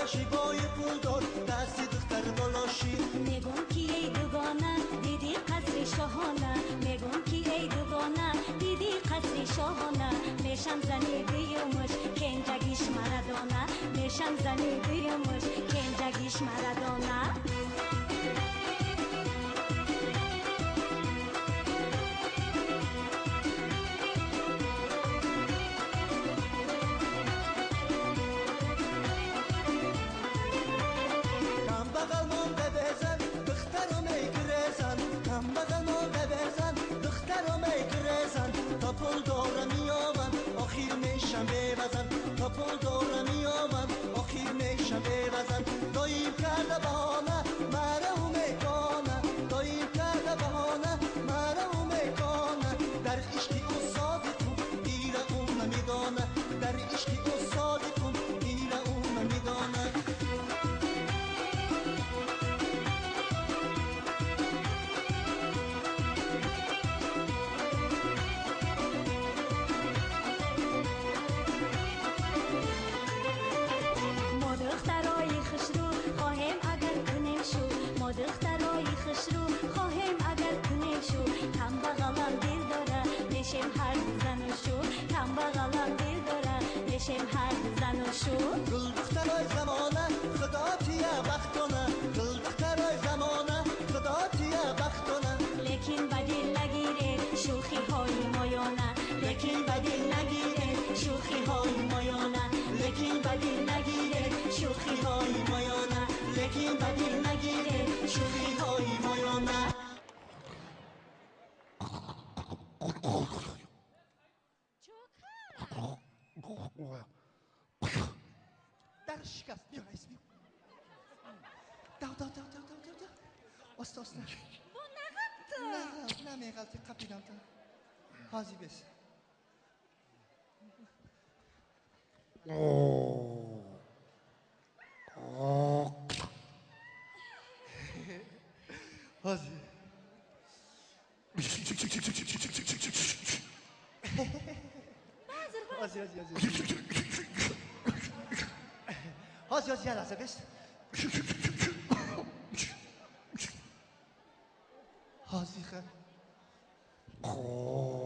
باشی بای پول دار دستی دختر دلاشی میگم کی ای دوگانه دیدی قصر شاهانه میگم کی ای دوگانه دیدی قصر شاهانه میشم زنی دیومش کنجگیش مردانه میشم زنی دیومش کنجگیش مردانه تا پول داره میامن آخیر میشم ببزن تا پول داره میامن آخیر میشم ببزن دایم کرده بهانه مرا میکنه دایم کرده بهانه مرا میکنه در عشقی او صادقم دیره اون نمیدانه در عشقی او صادقم دیره اون نمیدانه دخترای خسرو خواهیم اگر کنیم شو کم بغلم دل داره نشیم هر زن و شو کم بغلم دل داره نشیم هر زن و شو گل دخترای زمانه خدا تیه بختونه گل دخترای زمانه خدا تیه بختونه لیکن بدل نگیره شوخی های مایانه لیکن بدل نگیره شوخی های مایانه لیکن بدل نگیره شوخی های مایانه لیکن بدل نگیره شوخی های مایانه در شکست بیا رئیس بیا دو استا bu ne yaptı? نه میغلطی قپیدم تا حاضی بس حاضی حاضی یه لحظه بس حاضی خب